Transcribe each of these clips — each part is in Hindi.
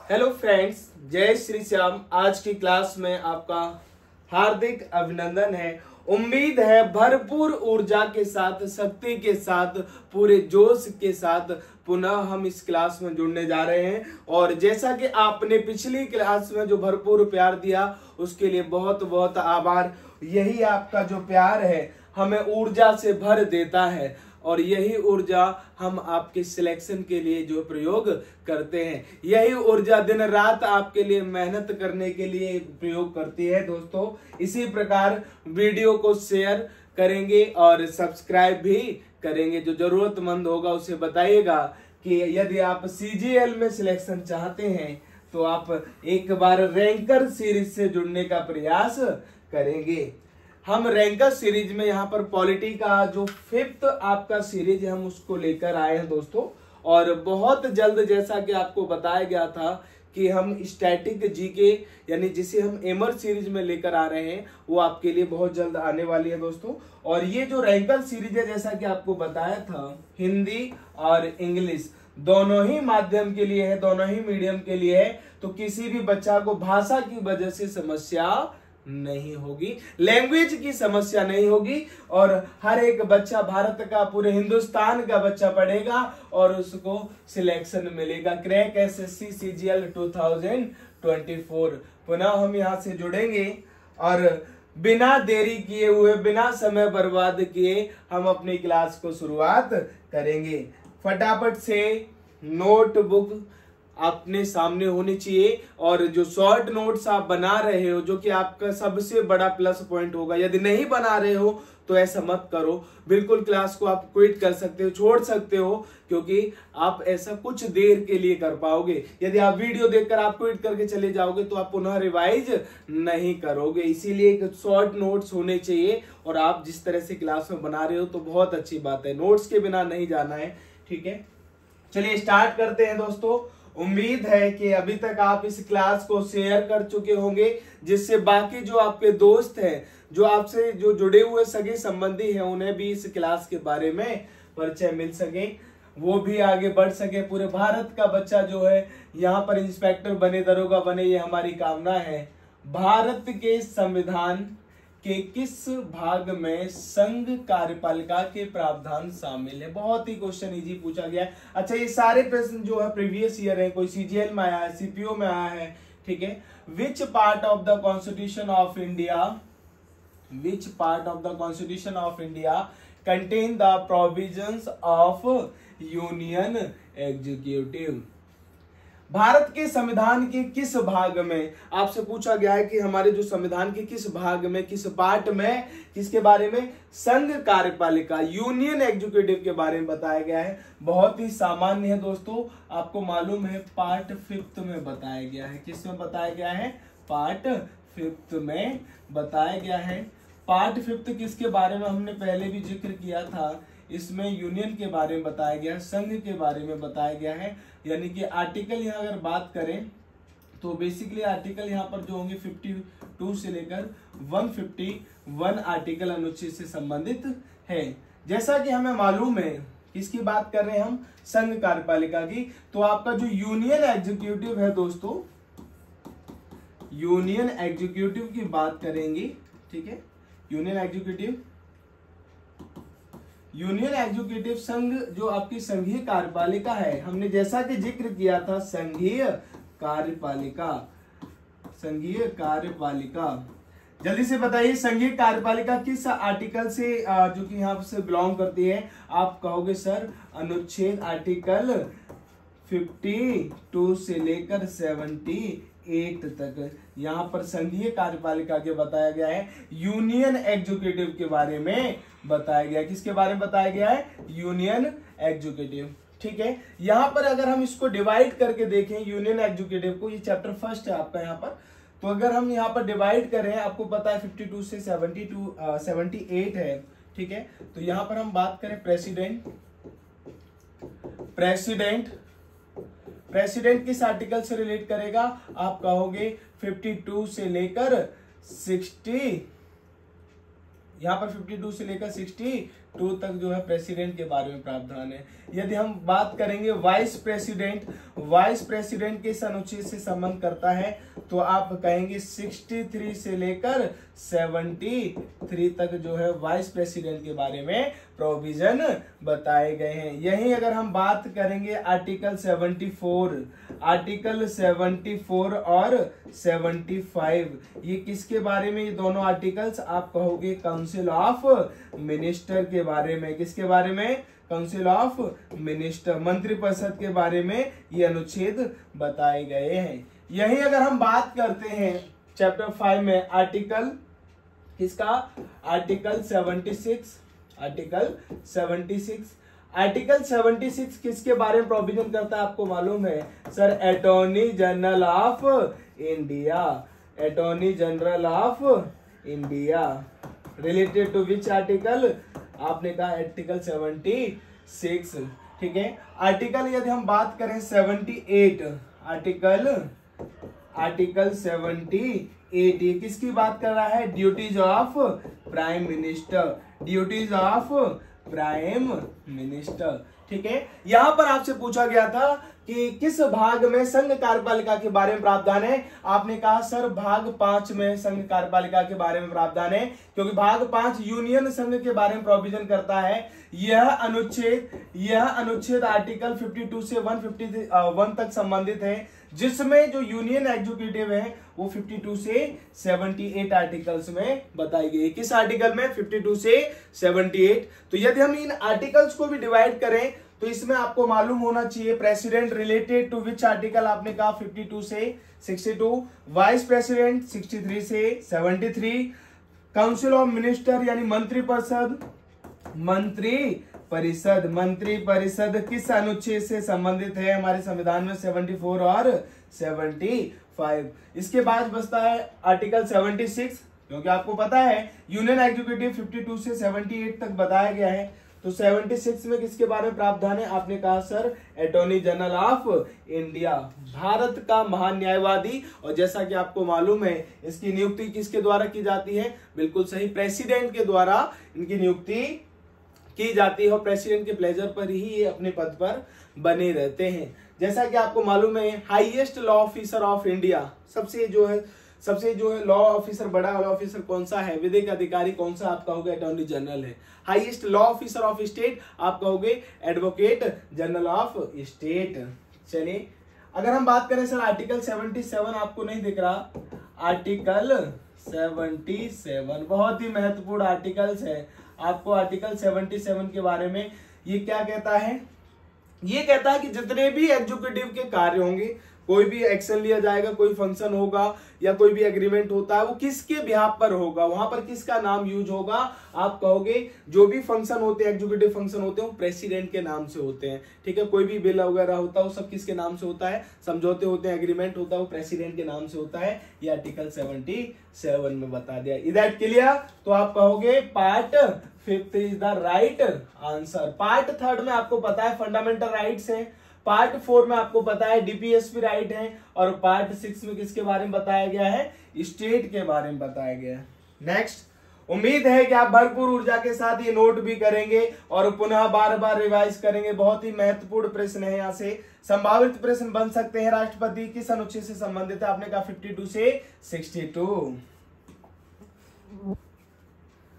हेलो फ्रेंड्स, जय श्री श्याम। आज की क्लास में आपका हार्दिक अभिनंदन है। उम्मीद है भरपूर ऊर्जा के साथ, शक्ति के साथ, पूरे जोश के साथ पुनः हम इस क्लास में जुड़ने जा रहे हैं। और जैसा कि आपने पिछली क्लास में जो भरपूर प्यार दिया उसके लिए बहुत बहुत आभार। यही आपका जो प्यार है हमें ऊर्जा से भर देता है और यही ऊर्जा हम आपके सिलेक्शन के लिए जो प्रयोग करते हैं, यही ऊर्जा दिन रात आपके लिए मेहनत करने के लिए प्रयोग करती है। दोस्तों, इसी प्रकार वीडियो को शेयर करेंगे और सब्सक्राइब भी करेंगे। जो जरूरतमंद होगा उसे बताइएगा कि यदि आप सीजीएल में सिलेक्शन चाहते हैं तो आप एक बार रैंकर सीरीज से जुड़ने का प्रयास करेंगे। हम रैंकर सीरीज में यहाँ पर पॉलिटी का जो 5th आपका सीरीज है हम उसको लेकर आए हैं दोस्तों। और बहुत जल्द, जैसा कि आपको बताया गया था कि हम स्टैटिक जीके यानी जिसे हम एमर सीरीज में लेकर आ रहे हैं वो आपके लिए बहुत जल्द आने वाली है दोस्तों। और ये जो रैंकर सीरीज है, जैसा कि आपको बताया था, हिंदी और इंग्लिश दोनों ही माध्यम के लिए है, दोनों ही मीडियम के लिए है। तो किसी भी बच्चा को भाषा की वजह से समस्या नहीं होगी, लैंग्वेज की समस्या नहीं होगी और हर एक बच्चा, भारत का, पूरे हिंदुस्तान का बच्चा पढ़ेगा और उसको सिलेक्शन मिलेगा। Crack SSC CGL 2024। पुनः हम यहाँ से जुड़ेंगे और बिना देरी किए हुए, बिना समय बर्बाद किए हम अपनी क्लास को शुरुआत करेंगे। फटाफट से नोटबुक अपने सामने होनी चाहिए और जो शॉर्ट नोट्स आप बना रहे हो, जो कि आपका सबसे बड़ा प्लस पॉइंट होगा। यदि नहीं बना रहे हो तो ऐसा मत करो, बिल्कुल क्लास को आप क्विट कर सकते हो, छोड़ सकते हो, क्योंकि आप ऐसा कुछ देर के लिए कर पाओगे। यदि आप वीडियो देखकर आप क्विट करके चले जाओगे तो आप पुनः रिवाइज नहीं करोगे। इसीलिए एक शॉर्ट नोट्स होने चाहिए और आप जिस तरह से क्लास में बना रहे हो तो बहुत अच्छी बात है। नोट्स के बिना नहीं जाना है, ठीक है। चलिए स्टार्ट करते हैं दोस्तों। उम्मीद है कि अभी तक आप इस क्लास को शेयर कर चुके होंगे, जिससे बाकी जो आपके दोस्त हैं, जो आपसे जो जुड़े हुए सगे संबंधी हैं, उन्हें भी इस क्लास के बारे में परिचय मिल सके, वो भी आगे बढ़ सके। पूरे भारत का बच्चा जो है यहाँ पर इंस्पेक्टर बने, दरोगा बने, ये हमारी कामना है। भारत के संविधान के किस भाग में संघ कार्यपालिका के प्रावधान शामिल है? बहुत ही क्वेश्चन इजी पूछा गया है। अच्छा, ये सारे प्रश्न जो है प्रीवियस ईयर है, कोई सीजीएल में आया है, सीपीओ में आया है, ठीक है। Which part of the constitution of India, which part of the constitution of India contain the provisions of union executive? Bharat के संविधान के किस भाग में, आपसे पूछा गया है कि हमारे जो संविधान के किस भाग में, किस पार्ट में, किसके बारे में? संघ कार्यपालिका, यूनियन एग्जीक्यूटिव के बारे में बताया गया है। बहुत ही सामान्य है दोस्तों, आपको मालूम है पार्ट 5th में बताया गया है। किस में बताया गया है? पार्ट 5th में बताया गया है। पार्ट 5th किसके बारे में हमने पहले भी जिक्र किया था, इसमें यूनियन के बारे में बताया गया है, संघ के बारे में बताया गया है। यानी कि आर्टिकल यहाँ अगर बात करें तो बेसिकली आर्टिकल यहाँ पर जो होंगे 52 से लेकर 151 आर्टिकल अनुच्छेद से संबंधित है। जैसा कि हमें मालूम है, किसकी बात कर रहे हैं हम? संघ कार्यपालिका की। तो आपका जो यूनियन एग्जीक्यूटिव है दोस्तों, यूनियन एग्जीक्यूटिव की बात करेंगे, ठीक है। यूनियन एग्जीक्यूटिव, यूनियन एग्जीक्यूटिव संघ जो आपकी संघीय कार्यपालिका है, हमने जैसा कि जिक्र किया था संघीय कार्यपालिका, संघीय कार्यपालिका। जल्दी से बताइए संघीय कार्यपालिका किस आर्टिकल से जो कि यहाँ से बिलोंग करती है? आप कहोगे सर अनुच्छेद आर्टिकल 52 से लेकर 78 तक यहाँ पर संघीय कार्यपालिका के बताया गया है। यूनियन एग्जीक्यूटिव के बारे में बताया गया है। किसके बारे में बताया गया है? यूनियन एग्जीक्यूटिव, ठीक है। यहाँ पर अगर हम इसको डिवाइड करके देखें यूनियन एग्जीक्यूटिव को, ये चैप्टर 1 है आपका यहाँ पर, तो अगर हम यहाँ पर डिवाइड करें, आपको पता है 52 से 78 है, ठीक है। तो यहाँ पर हम बात करें प्रेसिडेंट, प्रेसिडेंट, प्रेसिडेंट किस आर्टिकल से रिलेट करेगा? आप कहोगे 52 से लेकर 60, यहाँ पर 52 से लेकर 60 2 तक जो है प्रेसिडेंट के बारे में प्रावधान है। यदि हम बात करेंगे वाइस प्रेसिडेंट किस अनुच्छेद से संबंध करता है, तो आप कहेंगे 63 से लेकर 73 तक जो है वाइस प्रेसिडेंट के बारे में प्रोविजन बताए गए हैं। यही अगर हम बात करेंगे आर्टिकल 74 और 75, ये किसके बारे में, ये दोनों आर्टिकल्स आप कहोगे काउंसिल ऑफ मिनिस्टर के बारे में। किसके बारे में? काउंसिल ऑफ मिनिस्टर, मंत्रिपरिषद के बारे में ये अनुच्छेद बताए गए हैं। यही अगर हम बात करते हैं चैप्टर 5 में आर्टिकल किसका, आर्टिकल 76 आर्टिकल 76 किसके बारे में प्रोविजन करता है आपको मालूम है sir? Attorney general of India. Related to which article? आपने कहा आर्टिकल 76। ठीक है। आर्टिकल यदि हम बात करें 78, आर्टिकल 78 ये किसकी बात कर रहा है? Duties of prime minister. ठीक है। यहां पर आपसे पूछा गया था कि किस भाग में संघ कार्यपालिका के बारे में प्रावधान है? आपने कहा सर भाग 5 में संघ कार्यपालिका के बारे में प्रावधान है, क्योंकि भाग 5 यूनियन संघ के बारे में प्रोविजन करता है। यह अनुच्छेद आर्टिकल 52 से 151 तक संबंधित है, जिसमें जो यूनियन एग्जीक्यूटिव है वो 52 से 78 आर्टिकल्स में बताई गई है। किस आर्टिकल में? 52 से 78। तो यदि हम इन आर्टिकल्स को भी डिवाइड करें तो इसमें आपको मालूम होना चाहिए president related to which article? आपने कहा 52 से 62, वाइस प्रेसिडेंट 63 से 73, काउंसिल ऑफ मिनिस्टर यानी मंत्रिपरिषद किस अनुच्छेद से संबंधित है हमारे संविधान में? 74 और 75। इसके बाद बचता है आर्टिकल 76, क्योंकि आपको पता है यूनियन एग्जीक्यूटिव 52 से 78 तक बताया गया है। तो 76 में किसके बारे में प्रावधान है? आपने कहा sir attorney general of India, Bharat का महान न्यायवादी। और जैसा कि आपको मालूम है इसकी नियुक्ति किसके द्वारा की जाती है? बिल्कुल सही, प्रेसिडेंट के द्वारा इनकी नियुक्ति की जाती है और प्रेसिडेंट के प्लेजर पर ही ये अपने पद पर बने रहते हैं। जैसा कि आपको मालूम है highest law officer of India, सबसे जो है लॉ ऑफिसर, बड़ा लॉ ऑफिसर कौन सा है? विधिक अधिकारी कौन सा? आप कहोगे अटॉर्नी जनरल है। Highest law officer of state आप कहोगे एडवोकेट जनरल ऑफ स्टेट। चलिए अगर हम बात करें सर आर्टिकल 77, आपको नहीं दिख रहा, आर्टिकल 77 बहुत ही महत्वपूर्ण आर्टिकल्स है। आपको आर्टिकल 77 के बारे में ये क्या कहता है? ये कहता है कि जितने भी एग्जीक्यूटिव के कार्य होंगे, कोई भी एक्शन लिया जाएगा, कोई फंक्शन होगा या कोई भी एग्रीमेंट होता है, वो किसके बिहाफ पर होगा, वहां पर किसका नाम यूज होगा? आप कहोगे जो भी फंक्शन होते हैं, एग्जीक्यूटिव फंक्शन होते हैं, वो प्रेसिडेंट के नाम से होते हैं। ठीक है। कोई भी बिल वगैरह होता है वो सब किसके नाम से होता है? समझौते होते हैं, एग्रीमेंट होता है, वो प्रेसिडेंट के नाम से होता है। ये आर्टिकल 77 में बता दिया। Is that clear? तो आप कहोगे part 5 is the right answer. Part 3 में आपको पता है फंडामेंटल राइट्स है, पार्ट 4 में आपको पता है डीपीएसपी राइट है, और पार्ट 6 में किसके बारे में बताया गया है? स्टेट के बारे में बताया गया है। नेक्स्ट, उम्मीद है कि आप भरपूर ऊर्जा के साथ ये नोट भी करेंगे और पुनः बार बार रिवाइज करेंगे। बहुत ही महत्वपूर्ण प्रश्न है, यहाँ से संभावित प्रश्न बन सकते हैं। राष्ट्रपति किस अनुच्छेद से संबंधित है? आपने कहा 52 से 62।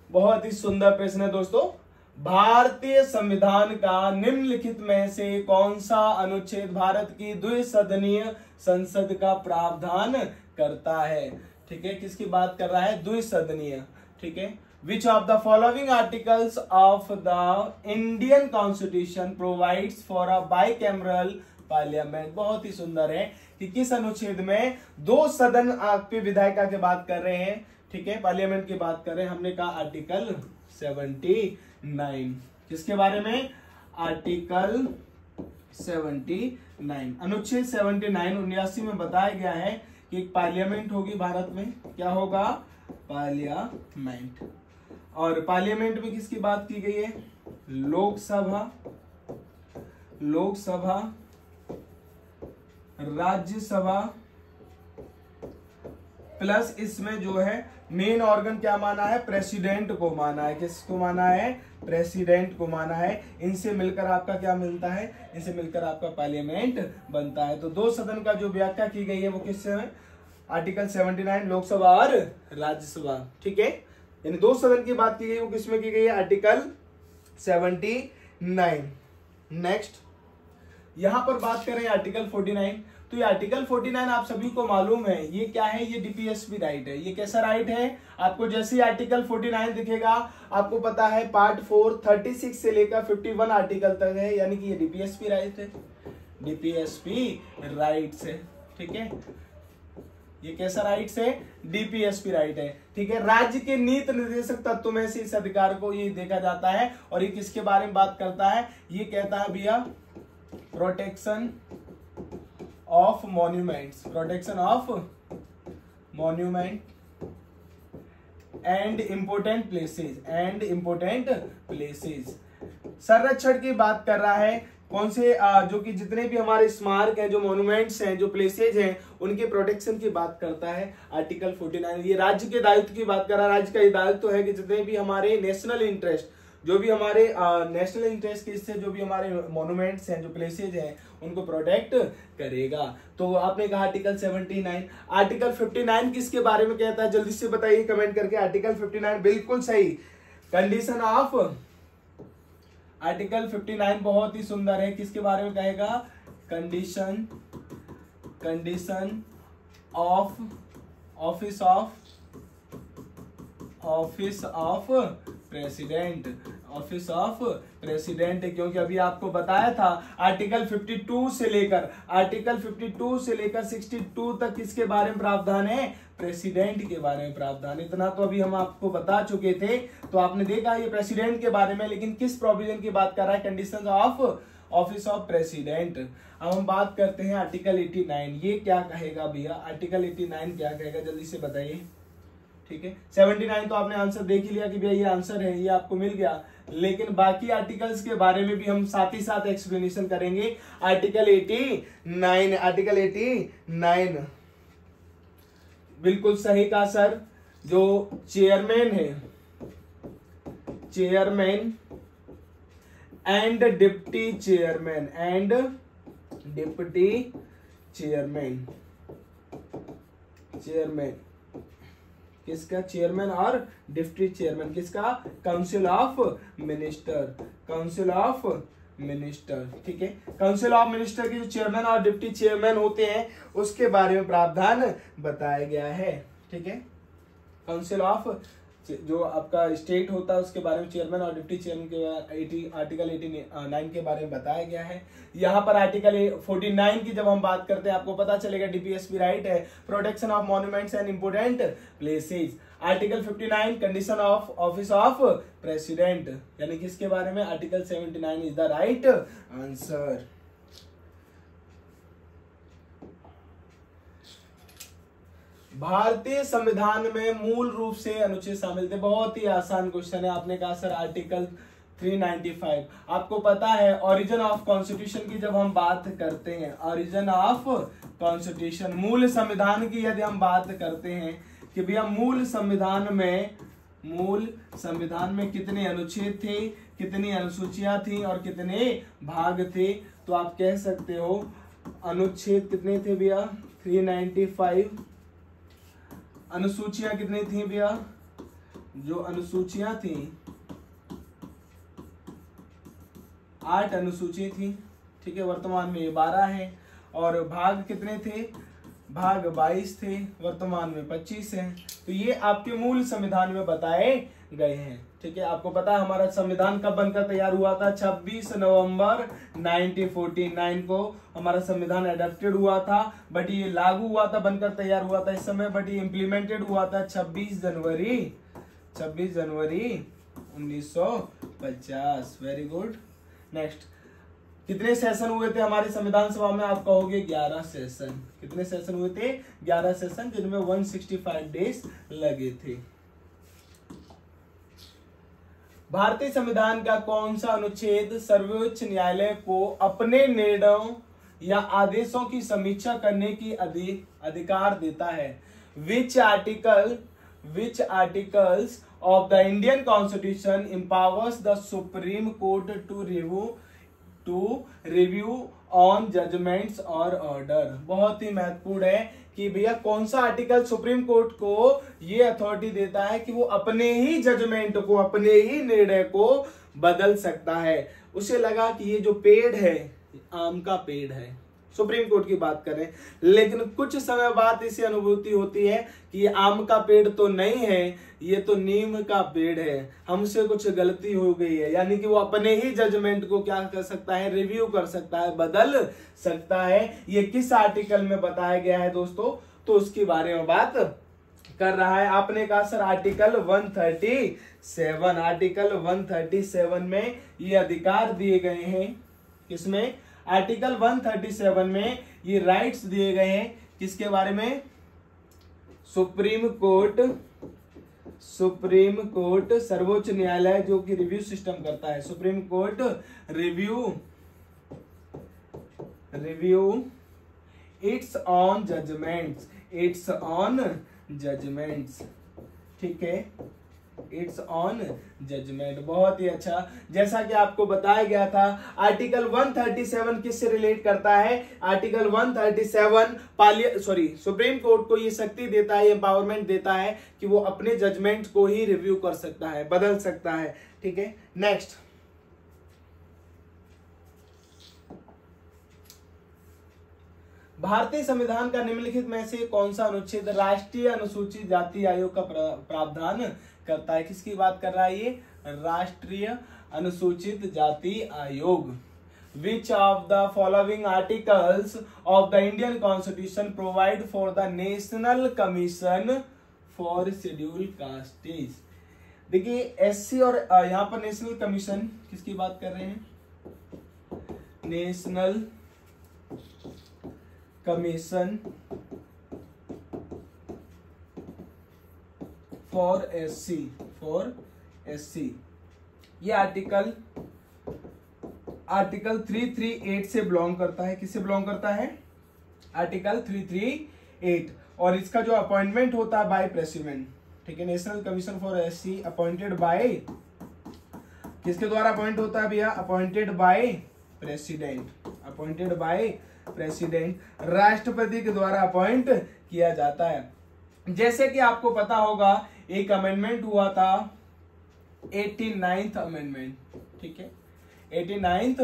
बहुत ही सुंदर प्रश्न है दोस्तों। भारतीय संविधान का निम्नलिखित में से कौन सा अनुच्छेद भारत की द्विसदनीय संसद का प्रावधान करता है? ठीक है, किसकी बात कर रहा है? द्विसदनीय। ठीक है। Which of the following articles of the Indian constitution provides for a bicameral parliament? बहुत ही सुंदर है कि किस अनुच्छेद में 2 सदन आपके विधायिका की बात कर रहे हैं। ठीक है, पार्लियामेंट की बात कर रहे हैं। हमने कहा आर्टिकल 79। किसके बारे में? आर्टिकल 79। अनुच्छेद 79 79 में बताया गया है कि एक पार्लियामेंट होगी भारत में। क्या होगा? पार्लियामेंट। और पार्लियामेंट में किसकी बात की गई है? लोकसभा, राज्यसभा प्लस इसमें जो है मेन ऑर्गन क्या माना है? प्रेसिडेंट को माना है। किसको माना है? प्रेसिडेंट को माना है। इनसे मिलकर आपका क्या मिलता है? इनसे मिलकर आपका पार्लियामेंट बनता है। तो दो सदन का जो व्याख्या की गई है वो किससे है? आर्टिकल 79 लोकसभा और राज्यसभा, ठीक है। यानी दो सदन की बात की गई वो किसमें की गई है? आर्टिकल 79। नेक्स्ट यहां पर बात करें आर्टिकल 49, तो ये आर्टिकल 49 आप सभी को मालूम है ये क्या है? ये डीपीएसपी राइट है। ये कैसा राइट है? आपको जैसे ही आर्टिकल 49 दिखेगा आपको पता है पार्ट 4 36 से लेकर 51 आर्टिकल तक है, यानी कि ये डीपीएसपी राइट है। डीपीएसपी राइट्स है, ठीक है। ये कैसा राइट्स है? डीपीएसपी राइट है, ठीक है। राज्य के नीति निर्देशक तत्व में से इस अधिकार को ये देखा जाता है। और ये किसके बारे में बात करता है? ये कहता है भैया protection of monuments, protection of monument and important places, and important places. संरक्षण की बात कर रहा है। कौन से? जो कि जितने भी हमारे स्मारक हैं, जो मॉन्यूमेंट्स हैं, जो प्लेसेज हैं, उनके प्रोटेक्शन की बात करता है आर्टिकल 49। ये राज्य के दायित्व की बात कर रहा है। राज्य का ये दायित्व है कि जितने भी हमारे नेशनल इंटरेस्ट, जो भी हमारे नेशनल इंटरेस्ट के इससे जो भी हमारे मॉन्यूमेंट्स हैं, जो प्लेसेज हैं, उनको प्रोटेक्ट करेगा। तो आपने कहा आर्टिकल 79। आर्टिकल 59 किसके बारे में कहता है? जल्दी से बताइए कमेंट करके। आर्टिकल 59 बिल्कुल सही। कंडीशन ऑफ, आर्टिकल 59 बहुत ही सुंदर है। किसके बारे में कहेगा? Condition of office of president, office of president. क्योंकि अभी आपको बताया था आर्टिकल 52 से लेकर 62 तक किसके बारे में प्रावधान है? प्रेसिडेंट के बारे में प्रावधान। इतना तो अभी हम आपको बता चुके थे, तो आपने देखा ये प्रेसिडेंट के बारे में, लेकिन किस प्रोविजन की बात कर रहा है? Conditions of office of president. अब हम बात करते हैं आर्टिकल 89। ये क्या कहेगा भैया? आर्टिकल 89 क्या कहेगा? जल्दी से बताइए, ठीक है। 79 तो आपने आंसर देख ही लिया कि भैया ये आंसर है, ये आपको मिल गया। लेकिन बाकी आर्टिकल्स के बारे में भी हम साथ ही साथ एक्सप्लेनेशन करेंगे। आर्टिकल 89 बिल्कुल सही कहा सर। जो चेयरमैन है, chairman and deputy chairman, chairman किसका? चेयरमैन और डिप्टी चेयरमैन किसका? काउंसिल ऑफ मिनिस्टर, ठीक है। काउंसिल ऑफ मिनिस्टर के जो चेयरमैन और डिप्टी चेयरमैन होते हैं उसके बारे में प्रावधान बताया गया है, ठीक है। काउंसिल ऑफ जो आपका स्टेट होता है उसके बारे में चेयरमैन और डिप्टी चेयरमैन के आर्टिकल 89 के बारे में बताया गया है। यहाँ पर आर्टिकल 49 की जब हम बात करते हैं आपको पता चलेगा डीपीएसपी राइट है, protection of monuments and important places. Article 59 condition of office of president, यानी किसके बारे में? Article 79 is the right answer. भारतीय संविधान में मूल रूप से अनुच्छेद शामिल थे। बहुत ही आसान क्वेश्चन है। आपने कहा सर आर्टिकल 395। आपको पता है ओरिजिन ऑफ कॉन्स्टिट्यूशन की जब हम बात करते हैं, ओरिजिन ऑफ कॉन्स्टिट्यूशन, मूल संविधान की यदि हम बात करते हैं कि भैया मूल संविधान में कितने अनुच्छेद थे, कितनी अनुसूचियां थी और कितने भाग थे, तो आप कह सकते हो अनुच्छेद कितने थे भैया? 395। अनुसूचियां कितनी थी भैया? जो अनुसूचियां थी 8 अनुसूची थी, ठीक है। वर्तमान में ये 12 है। और भाग कितने थे? भाग 22 थे, वर्तमान में 25 हैं। तो ये आपके मूल संविधान में बताए गए हैं, ठीक है। आपको पता है हमारा संविधान कब बनकर तैयार हुआ था? 26 नवंबर 1949 को हमारा संविधान एडॉप्टेड हुआ था, बट ये लागू हुआ था, बनकर तैयार हुआ था इस समय, बट ये इम्प्लीमेंटेड हुआ था 26 जनवरी 1950। Very good. नेक्स्ट, कितने सेशन हुए थे हमारे संविधान सभा में? आप कहोगे 11 सेशन। कितने सेशन हुए थे? 11 सेशन, जिनमें 165 डेज लगे थे। भारतीय संविधान का कौन सा अनुच्छेद सर्वोच्च न्यायालय को अपने निर्णयों या आदेशों की समीक्षा करने की अधिकार देता है? Which article which articles of the Indian Constitution empowers the Supreme Court to review on judgments और order। बहुत ही महत्वपूर्ण है कि भैया कौन सा आर्टिकल सुप्रीम कोर्ट को ये अथॉरिटी देता है कि वो अपने ही जजमेंट को, अपने ही निर्णय को बदल सकता है। उसे लगा कि ये जो पेड़ है आम का पेड़ है, सुप्रीम कोर्ट की बात करें, लेकिन कुछ समय बाद इसे अनुभूति होती है कि ये आम का पेड़ तो नहीं है, ये तो नीम का पेड़ है, हमसे कुछ गलती हो गई है। यानी कि वो अपने ही जजमेंट को क्या कर सकता है, रिव्यू कर सकता है, बदल सकता है। ये किस आर्टिकल में बताया गया है दोस्तों, तो उसके बारे में बात कर रहा है। आपने कहा सर आर्टिकल 137, आर्टिकल 137 में ये अधिकार दिए गए हैं। किसमें? आर्टिकल 137 में ये राइट्स दिए गए हैं। किसके बारे में? सुप्रीम कोर्ट सर्वोच्च न्यायालय जो कि रिव्यू सिस्टम करता है। Supreme Court review its on judgements, ठीक है, इट्स ऑन जजमेंट। बहुत ही अच्छा। जैसा कि आपको बताया गया था आर्टिकल 137 किससे रिलेट करता है? आर्टिकल 137 सुप्रीम कोर्ट को ये शक्ति देता है, एम्पावरमेंट देता है कि वो अपने जजमेंट को ही रिव्यू कर सकता है, बदल सकता है। ठीक है, नेक्स्ट। भारतीय संविधान का निम्नलिखित में से कौन सा अनुच्छेद राष्ट्रीय अनुसूचित जाति आयोग का प्रावधान करता है? किसकी बात कर रहा है ये? राष्ट्रीय अनुसूचित जाति आयोग। Which of the following articles of the Indian Constitution provide for the National Commission for Scheduled Castes? देखिए एससी और यहाँ पर नेशनल कमीशन किसकी बात कर रहे हैं? नेशनल कमीशन फॉर एससी, ये आर्टिकल 338 से बिलोंग करता है। किससे बिलोंग करता है? आर्टिकल 338। और इसका जो अपॉइंटमेंट होता है बाय प्रेसिडेंट, ठीक है। National commission for SC appointed by, किसके द्वारा अपॉइंट होता है भैया? अपॉइंटेड बाय प्रेसिडेंट, राष्ट्रपति के द्वारा अपॉइंट किया जाता है। जैसे कि आपको पता होगा एक अमेंडमेंट हुआ था 89th अमेंडमेंट, ठीक है, 89th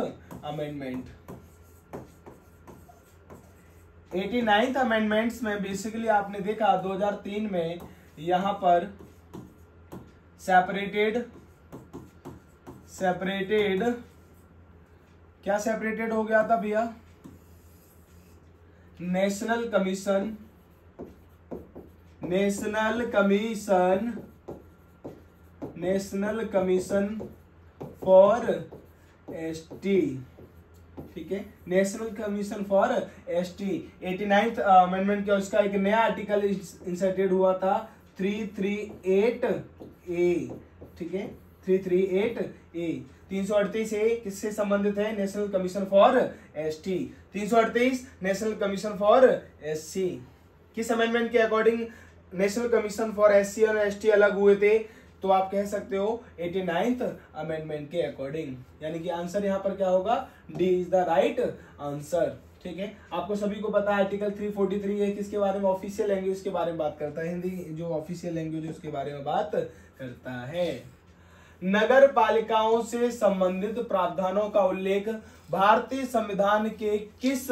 अमेंडमेंट्स में बेसिकली आपने देखा 2003 में यहां पर सेपरेटेड क्या सेपरेटेड हो गया था भैया? नेशनल कमीशन फॉर एसटी, ठीक है, national commission for ST. 89th amendment का उसका एक नया आर्टिकल इंसर्टेड हुआ था 338A, ठीक है, 338A। 338A किससे संबंधित है? National commission for ST. 338 national commission for SC. किस अमेंडमेंट के according national commission for SC और एसटी अलग हुए थे? तो आप कह सकते हो 89th अमेंडमेंट के अकॉर्डिंग। यानी कि आंसर यहां पर क्या होगा? D is the right answer, ठीक है। आपको सभी को पता है आर्टिकल 343 है किसके बारे में? ऑफिशियल लैंग्वेज के बारे में बात करता है। हिंदी जो ऑफिशियल लैंग्वेज है उसके बारे में बात करता है। नगर पालिकाओं से संबंधित प्रावधानों का उल्लेख भारतीय संविधान के किस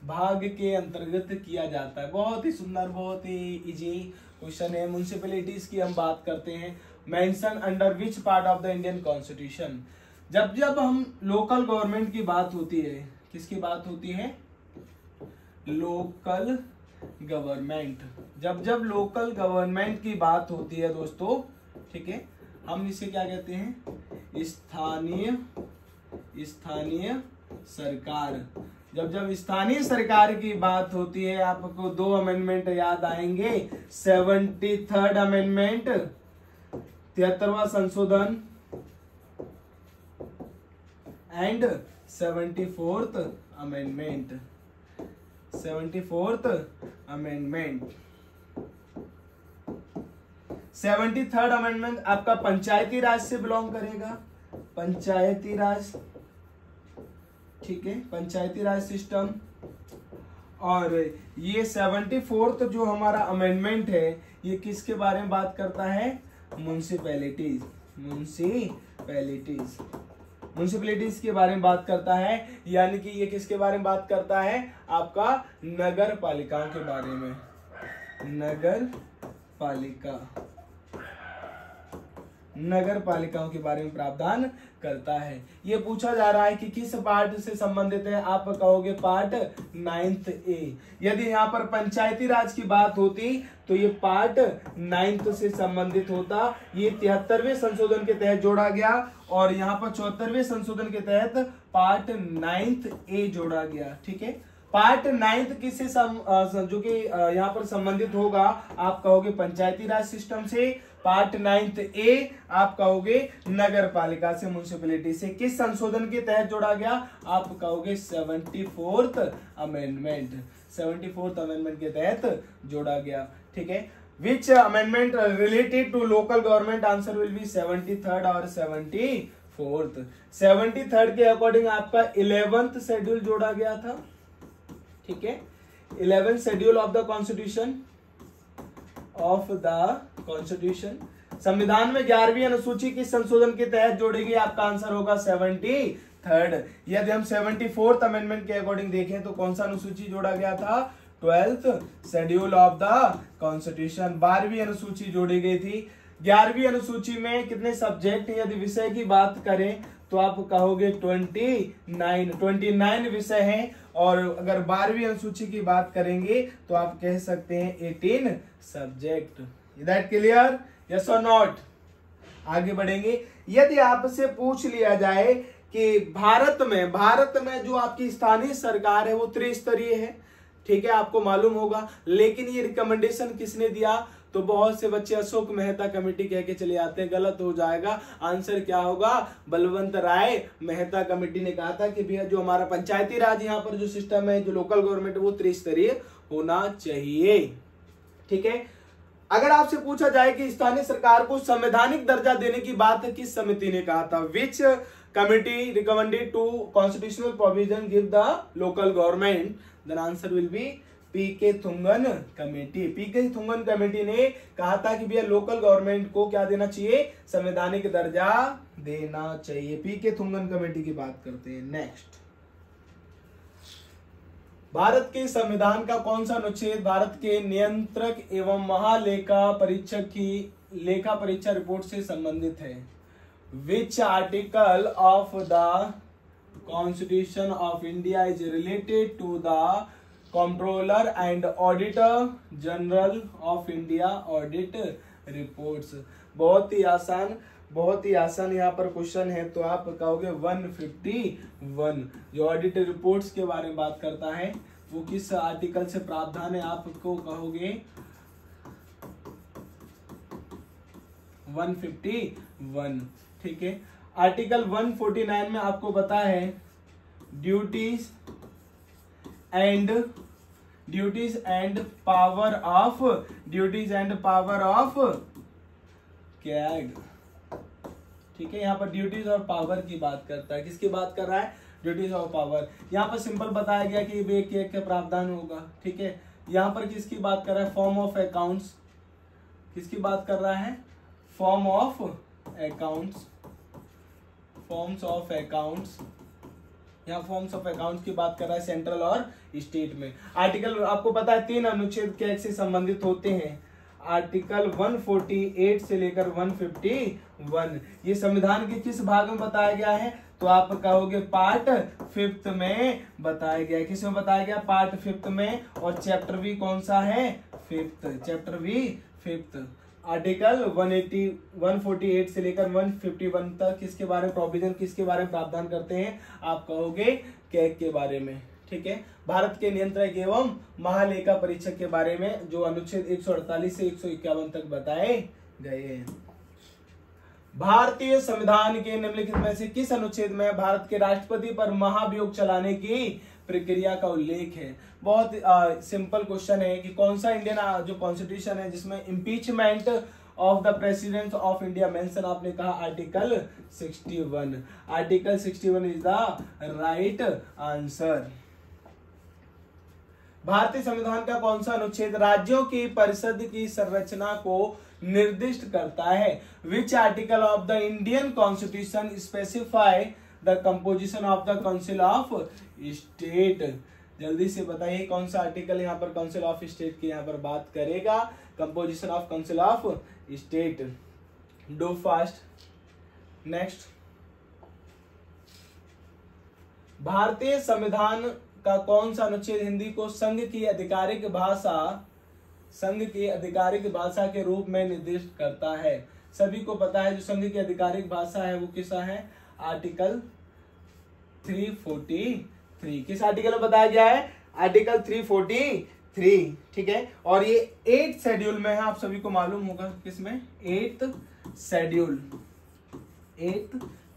भाग के अंतर्गत किया जाता है? बहुत ही सुंदर, बहुत ही इजी क्वेश्चन है। म्युनिसिपैलिटीज की हम बात करते हैं। Mention under which part of the Indian constitution? जब हम लोकल गवर्नमेंट की बात होती है, किसकी बात होती है? Local government. जब लोकल गवर्नमेंट की बात होती है दोस्तों, ठीक है, हम इसे क्या कहते हैं? स्थानीय सरकार। जब स्थानीय सरकार की बात होती है आपको दो अमेंडमेंट याद आएंगे, 73rd अमेंडमेंट 73वां संशोधन and 74th amendment. 74th amendment 73rd amendment आपका पंचायती राज से बिलोंग करेगा, पंचायती राज, ठीक है, पंचायती राज सिस्टम। और ये 74th जो हमारा अमेंडमेंट है ये किसके बारे में बात करता है, म्युनिसिपैलिटीज, म्युनिसिपैलिटीज के बारे में बात करता है, यानी कि ये किसके बारे में बात करता है, आपका नगर पालिकाओं के बारे में, नगर पालिकाओं के बारे में प्रावधान करता है। ये पूछा जा रहा है कि किस पार्ट से संबंधित है, आप कहोगे पार्ट 9th ए। यदि यहाँ पर पंचायती राज की बात होती तो ये पार्ट 9th से संबंधित होता। ये 73वें संशोधन के तहत जोड़ा गया और यहाँ पर 74वें संशोधन के तहत पार्ट 9th ए जोड़ा गया, ठीक है। पार्ट 9th किससे जो कि यहाँ पर संबंधित होगा, आप कहोगे पंचायती राज सिस्टम से। पार्ट 9th ए आप कहोगे नगर पालिका से, म्युनिसिपैलिटी से। किस संशोधन के तहत जोड़ा गया, आप कहोगे 74th अमेंडमेंट, 74th अमेंडमेंट के तहत जोड़ा गया, ठीक है। Which amendment related to local government, answer will be 73rd और 74th। 73rd के अकॉर्डिंग आपका 11th शेड्यूल जोड़ा गया था, ठीक है, 11th schedule of the constitution. संविधान में 11वीं अनुसूची किस संशोधन के तहत जोड़ेगी, आपका आंसर होगा 73rd। यदि हम 74th अमेंडमेंट के अकॉर्डिंग देखें तो कौन सा अनुसूची जोड़ा गया था, 12th schedule of the constitution, 12वीं अनुसूची जोड़ी गई थी। 11वीं अनुसूची में कितने सब्जेक्ट, यदि विषय की बात करें तो आप कहोगे 29 विषय हैं, और अगर 12वीं अनुसूची की बात करेंगे तो आप कह सकते हैं 18 subject. Is that clear, yes और नॉट। आगे बढ़ेंगे। यदि आपसे पूछ लिया जाए कि भारत में जो आपकी स्थानीय सरकार है वो त्रिस्तरीय है, ठीक है, आपको मालूम होगा, लेकिन ये रिकमेंडेशन किसने दिया, तो बहुत से बच्चे अशोक मेहता कमेटी कह के चले आते हैं, गलत हो जाएगा। आंसर क्या होगा, बलवंत राय मेहता कमेटी ने कहा था कि भैया जो हमारा पंचायती राज यहाँ पर जो सिस्टम है, जो लोकल गवर्नमेंट है, वो त्रिस्तरीय होना चाहिए, ठीक है। अगर आपसे पूछा जाए कि स्थानीय सरकार को संवैधानिक दर्जा देने की बात किस समिति ने कहा था, which committee recommended to constitutional provision give the local government, then answer will be PK Thungon committee. PK Thungon committee ने कहा था कि भैया लोकल गवर्नमेंट को क्या देना चाहिए, संवैधानिक दर्जा देना चाहिए। पीके थुंगन कमेटी की बात करते हैं। नेक्स्ट, भारत के संविधान का कौन सा अनुच्छेद भारत के नियंत्रक एवं महालेखा परीक्षक की लेखा परीक्षा रिपोर्ट से संबंधित है, which article of the constitution of India is related to the controller and auditor general of India audit reports. बहुत ही आसान यहाँ पर क्वेश्चन है, तो आप कहोगे 151 जो ऑडिट रिपोर्ट्स के बारे में बात करता है वो किस आर्टिकल से प्रावधान है, आपको कहोगे 151, ठीक है। आर्टिकल 149 में आपको पता है duties and power of CAG, ठीक है। यहाँ पर ड्यूटीज और पावर की बात करता है, किसकी बात कर रहा है, ड्यूटीज और पावर। यहाँ पर सिंपल बताया गया कि वे के प्रावधान होगा, ठीक है। यहाँ पर किसकी बात कर रहा है, फॉर्म ऑफ अकाउंट्स, किसकी बात कर रहा है, फॉर्म्स ऑफ अकाउंट्स की बात कर रहा है सेंट्रल और स्टेट में। आर्टिकल आपको पता है 3 अनुच्छेद कैग से संबंधित होते हैं, आर्टिकल 148 से लेकर 151। ये संविधान के किस भाग में बताया गया है, तो आप कहोगे पार्ट 5 में बताया गया है। किस में बताया गया, पार्ट 5 में। और चैप्टर भी कौन सा है, 5th, चैप्टर भी 5th। आर्टिकल 148 से लेकर 151 तक किसके बारे में प्रोविजन, किसके बारे में प्रावधान करते हैं, आप कहोगे कैग के बारे में, ठीक है। भारत के नियंत्रक एवं महालेखा परीक्षक के बारे में जो अनुच्छेद 148 से 151 तक बताए गए हैं। भारतीय संविधान के निम्नलिखित में से किस अनुच्छेद में भारत के राष्ट्रपति पर महाभियोग चलाने की प्रक्रिया का उल्लेख है। बहुत सिंपल क्वेश्चन है कि कौन सा इंडियन जो कॉन्स्टिट्यूशन है जिसमें impeachment of the president of India mention आपने कहा article 61। Article 61 is the right answer. भारतीय संविधान का कौन सा अनुच्छेद राज्यों की परिषद की संरचना को निर्दिष्ट करता है? Which article of the Indian constitution specify the composition of the council of state? जल्दी से बताइए कौन सा आर्टिकल यहाँ पर काउंसिल ऑफ स्टेट की यहाँ पर बात करेगा, composition of council of state. Do fast. Next, भारतीय संविधान का कौन सा अनुच्छेद हिंदी को संघ की आधिकारिक भाषा के रूप में निर्दिष्ट करता है? सभी को पता है जो संघ की आधिकारिक भाषा है वो किसा है? आर्टिकल 343। किस आर्टिकल में बताया गया है? आर्टिकल 343, ठीक है। और ये 8th शेड्यूल में है, आप सभी को मालूम होगा किसमें? 8th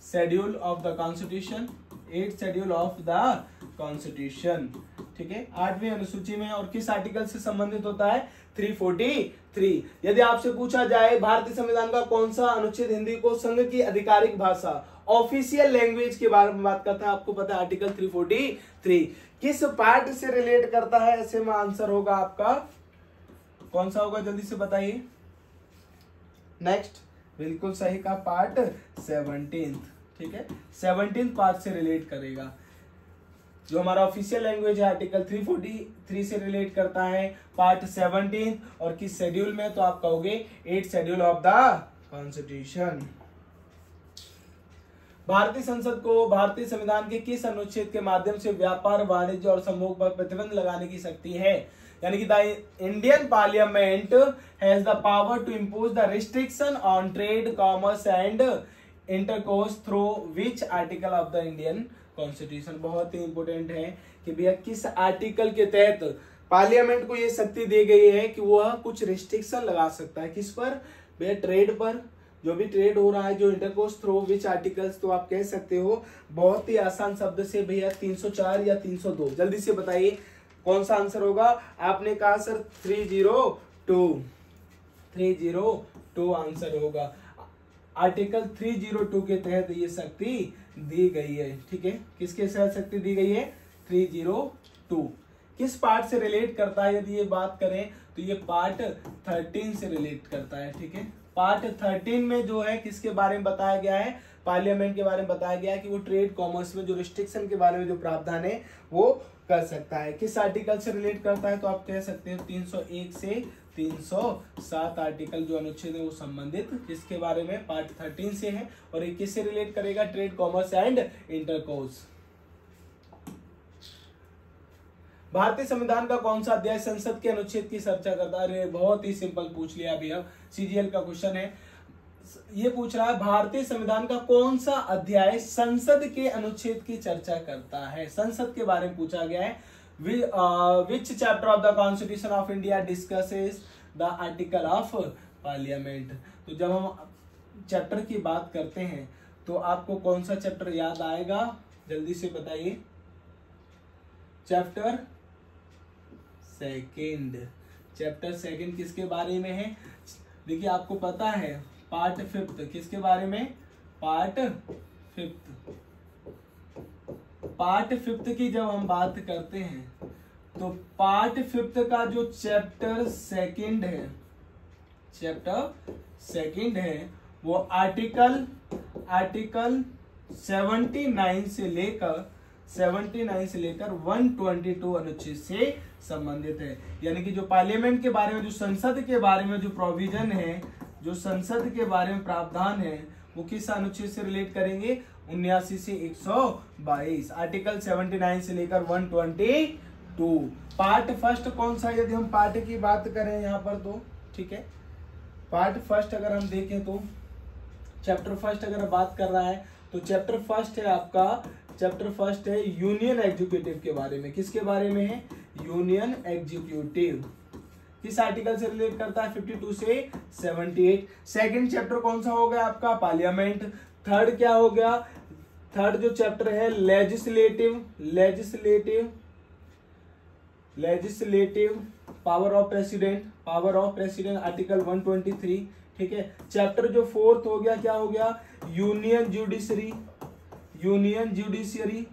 schedule of the constitution, 8th schedule of the constitution, ठीक है, 8वीं अनुसूची में। और किस आर्टिकल से संबंधित होता है? 343। यदि आपसे पूछा जाए भारतीय संविधान का कौन सा अनुच्छेद हिंदी को संघ की आधिकारिक भाषा, ऑफिशियल लैंग्वेज के बारे में बात करता है, आपको पता है आर्टिकल 343 किस पार्ट से रिलेट करता है? ऐसे में आंसर होगा आपका कौन सा होगा? जल्दी से बताइए। नेक्स्ट, बिल्कुल सही का पार्ट 17, ठीक है, 17 पार्ट से रिलेट करेगा। जो हमारा ऑफिशियल लैंग्वेज है आर्टिकल 343 से रिलेट करता है, पार्ट 17। और किस शेड्यूल में? तो आप कहोगे 8th schedule of the constitution. भारतीय संसद को भारतीय संविधान के किस अनुच्छेद के माध्यम से व्यापार, वाणिज्य और संभोग पर प्रतिबंध लगाने की शक्ति है? यानी कि the Indian parliament has the power to impose the restriction on trade, commerce and intercourse through which article of the Indian constitution? बहुत ही इंपोर्टेंट है कि भैया किस आर्टिकल के तहत पार्लियामेंट को यह शक्ति दी गई है कि वह कुछ रिस्ट्रिक्शन लगा सकता है। किस पर? भैया ट्रेड पर, जो भी ट्रेड हो रहा है, जो इंटरकोर्स थ्रू विच आर्टिकल्स, तो आप कह सकते हो बहुत ही आसान शब्द से भैया 304 या 302। जल्दी से बताइए कौन सा आंसर होगा? आपने कहा सर 302 आंसर होगा। आर्टिकल 302 के तहत ये शक्ति दी गई है, ठीक है। किसके साथ शक्ति दी गई है? 302। किस पार्ट से रिलेट करता है? यदि ये बात करें तो ये पार्ट 13 से रिलेट करता है, ठीक है। पार्ट 13 में जो है किसके बारे में बताया गया है? पार्लियामेंट के बारे में बताया गया है कि वो ट्रेड, कॉमर्स में जो रिस्ट्रिक्शन के बारे में जो प्रावधान है वो कर सकता है। किस आर्टिकल से रिलेट करता है? तो आप कह सकते हो 301 से 307 आर्टिकल जो अनुच्छेद है वो संबंधित किसके बारे में? पार्ट 13 से है। और ये किससे रिलेट करेगा? Trade, commerce and intercourse. भारतीय संविधान का कौन सा अध्याय संसद के अनुच्छेद की चर्चा करता है? अरे बहुत ही सिंपल पूछ लिया अभी, अब सीजीएल का क्वेश्चन है। ये पूछ रहा है भारतीय संविधान का कौन सा अध्याय संसद के अनुच्छेद की चर्चा करता है? संसद के बारे में पूछा गया है। Which chapter of the Constitution of India discusses the article of Parliament? तो जब हम चैप्टर की बात करते हैं तो आपको कौन सा चैप्टर याद आएगा? जल्दी से बताइए। चैप्टर सेकंड किसके बारे में है? देखिए आपको पता है पार्ट 5 किसके बारे में? पार्ट 5 की जब हम बात करते हैं तो पार्ट 5 का जो चैप्टर सेकंड है वो आर्टिकल 79 से लेकर 122 अनुच्छेद से संबंधित है। यानी कि जो पार्लियामेंट के बारे में, जो संसद के बारे में जो प्रोविजन है, जो संसद के बारे में प्रावधान है, वो किस अनुच्छेद से रिलेट करेंगे? 79 से 122, आर्टिकल 79 से लेकर 122। पार्ट फर्स्ट कौन सा? यदि हम पार्ट की बात करें यहाँ पर तो ठीक है, पार्ट फर्स्ट अगर हम देखें तो चैप्टर फर्स्ट अगर बात कर रहा है तो चैप्टर फर्स्ट है यूनियन एग्जीक्यूटिव के बारे में। किसके बारे में है? Union executive. किस आर्टिकल से रिलेट करता है? 52 से 78। सेकंड चैप्टर कौन सा हो गया आपका? पार्लियामेंट। थर्ड क्या हो गया? थर्ड जो चैप्टर है legislative power of president article 123। ठीक है। चैप्टर जो 4th हो गया क्या हो गया, यूनियन जुडिशरी, यूनियन जुडिशियरी,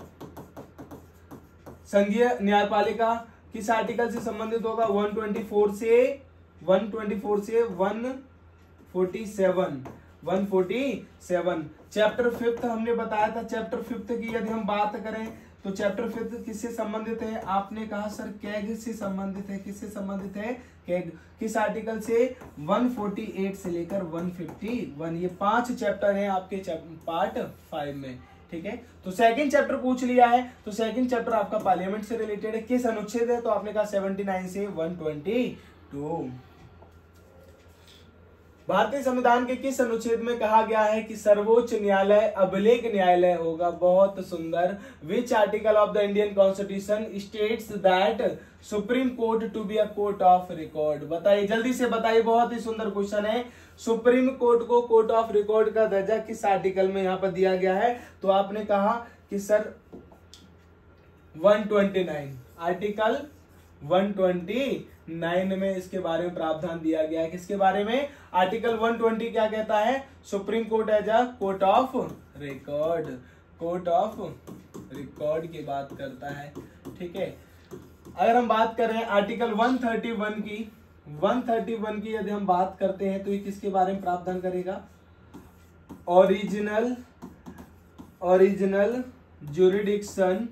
संघीय न्यायपालिका किस आर्टिकल से संबंधित होगा, 124 से 147। चैप्टर 5th हमने बताया था, चैप्टर 5th की यदि हम बात करें तो चैप्टर 5th किससे संबंधित है, आपने कहा सर कैग से संबंधित है, किससे संबंधित है, कैग, किस आर्टिकल से, 148 से लेकर 151। ये 5 चैप्टर हैं आपके पार्ट 5 में, ठीक है। तो सेकंड चैप्टर पूछ लिया है, तो सेकंड चैप्टर आपका पार्लियामेंट से रिलेटेड है, किस अनुच्छेद है, तो आपने कहा 79 से 122। भारतीय संविधान के किस अनुच्छेद में कहा गया है कि सर्वोच्च न्यायालय अभिलेख न्यायालय होगा, बहुत सुंदर। Which article of the Indian constitution states that Supreme Court to be a court of record, बताइए जल्दी से बताइए, बहुत ही सुंदर क्वेश्चन है। सुप्रीम कोर्ट को कोर्ट ऑफ रिकॉर्ड का दर्जा किस आर्टिकल में यहाँ पर दिया गया है, तो आपने कहा कि सर 129, आर्टिकल 129 में इसके बारे में प्रावधान दिया गया है। किसके बारे में, आर्टिकल 120 क्या कहता है, Supreme Court as a court of record, court of record की बात करता है, ठीक है। अगर हम बात करें आर्टिकल 131 की, 131 की यदि हम बात करते हैं तो ये किसके बारे में प्रावधान करेगा, original jurisdiction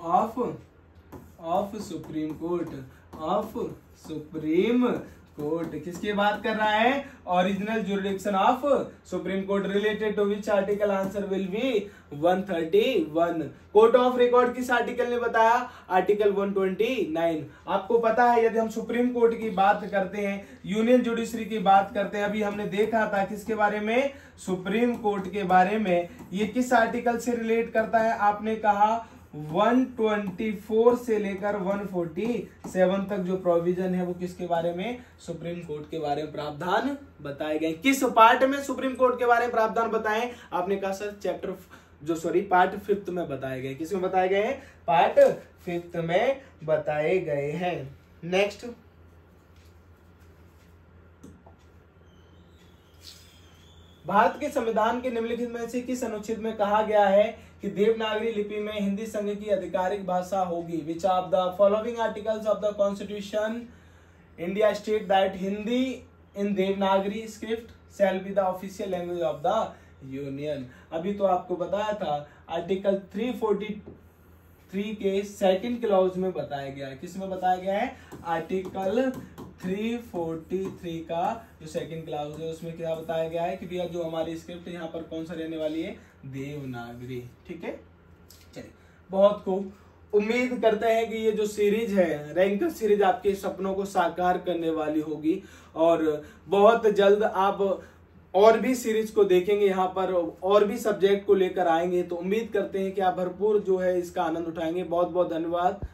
of Supreme Court, of Supreme Court, किसकी बात कर रहा है, original jurisdiction of Supreme Court, related to which article, answer will be 131। Court of record किस आर्टिकल ने बताया, आर्टिकल 129। आपको पता है यदि हम सुप्रीम कोर्ट की बात करते हैं, यूनियन जुडिशरी की बात करते हैं, अभी हमने देखा था किसके बारे में, सुप्रीम कोर्ट के बारे में, ये किस आर्टिकल से रिलेट करता है, आपने कहा 124 से लेकर 147 तक जो प्रोविजन है वो किसके बारे में, सुप्रीम कोर्ट के बारे में प्रावधान बताए गए। किस पार्ट में सुप्रीम कोर्ट के बारे में प्रावधान बताएं, आपने कहा सर चैप्टर पार्ट 5th में बताए गए। किसमें बताए गए हैं, पार्ट 5th में बताए गए हैं। नेक्स्ट, भारत के संविधान के निम्नलिखित में से किस अनुच्छेद में कहा गया है कि देवनागरी लिपि में हिंदी संघ की आधिकारिक भाषा होगी, which of the following articles of the constitution India state that Hindi in Devanagari script shall be the official language of the union. अभी तो आपको बताया था आर्टिकल 343 के सेकंड क्लॉज में बताया गया है, किसमें बताया गया है, आर्टिकल 343 का जो सेकंड क्लॉज है उसमें क्या बताया गया है कि भैया जो हमारी स्क्रिप्ट यहाँ पर कौन सा रहने वाली है, देवनागरी, ठीक है। चलिए बहुत खूब, उम्मीद करते हैं कि ये जो सीरीज है रैंकर सीरीज आपके सपनों को साकार करने वाली होगी और बहुत जल्द आप और भी सीरीज को देखेंगे, यहाँ पर और भी सब्जेक्ट को लेकर आएंगे, तो उम्मीद करते हैं कि आप भरपूर जो है इसका आनंद उठाएंगे। बहुत बहुत धन्यवाद।